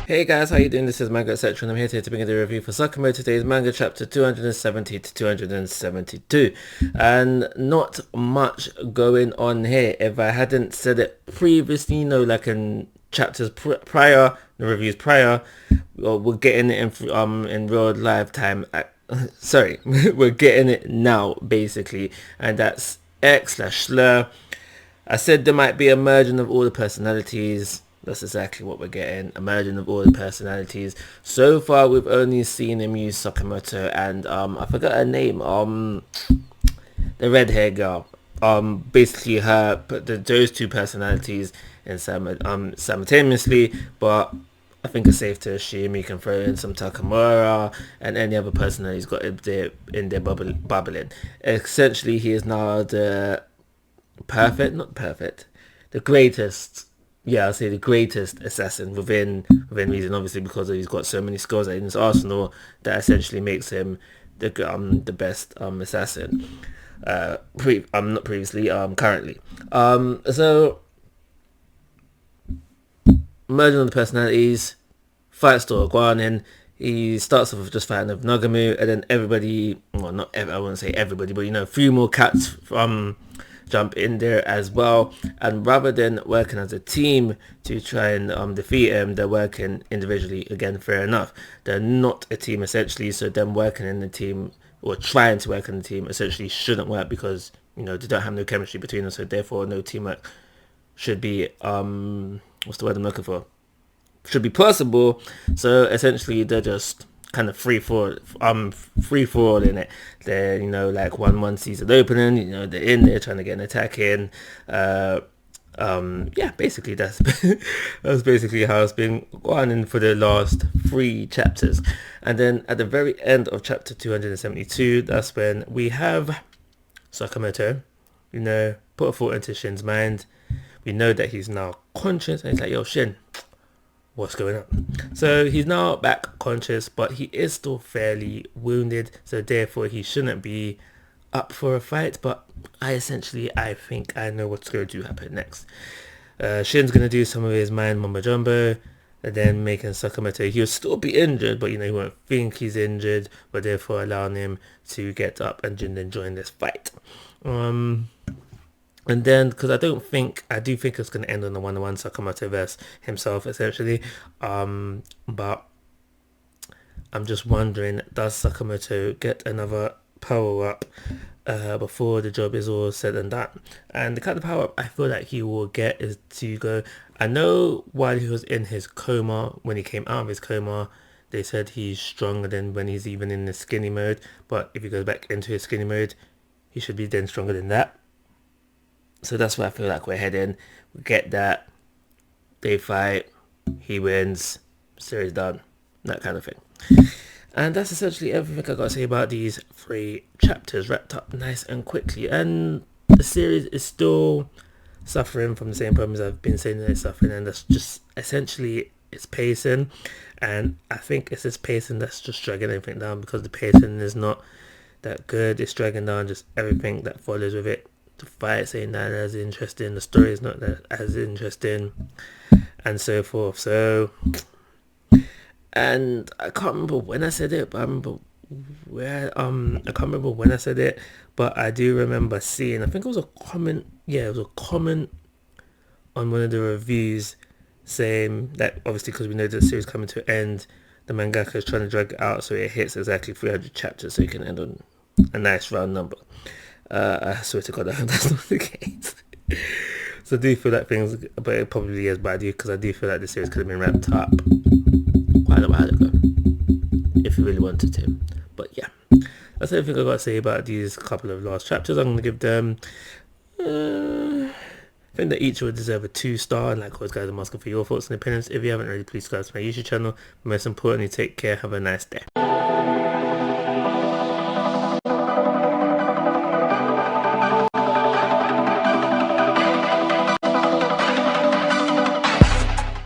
Hey guys, how you doing? This is Manga Etc. and I'm here today to bring you the review for Sakamoto. Today's manga chapter 270 to 272. And not much going on here. If I hadn't said it previously, like in chapters prior, the reviews prior, we're getting it in real live time. Sorry, we're getting it now, basically. And that's X/Slur. I said there might be a merging of all the personalities. That's exactly what we're getting. A merging of all the personalities. So far, we've only seen him use Sakamoto and I forgot her name. The red hair girl. Basically her put those two personalities in simultaneously, but I think it's safe to assume you can throw in some Takamura and any other person that he's got in there bubbling. Essentially, he is now the the greatest, I'll say the greatest assassin within reason, obviously, because he's got so many skills in his arsenal that essentially makes him the best assassin. Not previously, currently. So merging on the personalities, fight store Guanin. He starts off with just fighting with Nagamu, and then everybody, well, not I wouldn't say everybody, but a few more cats jump in there as well, and rather than working as a team to try and defeat him, they're working individually. Again, fair enough, they're not a team essentially, so them working in the team or trying to work in the team essentially shouldn't work because they don't have no chemistry between them, so therefore no teamwork should be what's the word I'm looking for, should be possible. So essentially they're just kind of free for all in it. They're like 1-1 season opening, they're in there trying to get an attack in. Basically that's that's basically how it's been going in for the last 3 chapters. And then at the very end of chapter 272, that's when we have Sakamoto put a thought into Shin's mind. We know that he's now conscious, and he's like, yo, Shin, what's going on? So he's now back conscious, but he is still fairly wounded, so therefore he shouldn't be up for a fight. But I think I know what's going to happen next. Shin's going to do some of his mind mumbo jumbo, and then making Sakamoto, he'll still be injured, but he won't think he's injured, but therefore allowing him to get up and then join this fight. And then, because I do think it's going to end on the 1-1 Sakamoto versus himself, essentially. But I'm just wondering, does Sakamoto get another power-up before the job is all said and done? And the kind of power-up I feel like he will get is to go... I know while he was in his coma, when he came out of his coma, they said he's stronger than when he's even in the skinny mode. But if he goes back into his skinny mode, he should be then stronger than that. So that's where I feel like we're heading. We get that. They fight. He wins. Series done. That kind of thing. And that's essentially everything I got to say about these 3 chapters, wrapped up nice and quickly. And the series is still suffering from the same problems I've been saying that it's suffering. And that's just essentially its pacing. And I think it's this pacing that's just dragging everything down, because the pacing is not that good. It's dragging down just everything that follows with it. The fight ain't that as interesting, the story is not that as interesting, and so forth. So, and I can't remember when I said it, but I remember where I can't remember when I said it, but I do remember seeing, I think it was a comment, it was a comment on one of the reviews saying that obviously, because we know the series coming to an end, the mangaka is trying to drag it out so it hits exactly 300 chapters, so you can end on a nice round number. I swear to God, that's not the case. So I do feel like things, but it probably is, but because I do feel like the series could have been wrapped up quite a while ago if you really wanted to. But yeah, that's everything I got to say about these couple of last chapters. I'm going to give them I think that each would deserve a 2-star, and like always guys, I'm asking for your thoughts and opinions. If you haven't already, please subscribe to my YouTube channel. Most importantly, take care, have a nice day.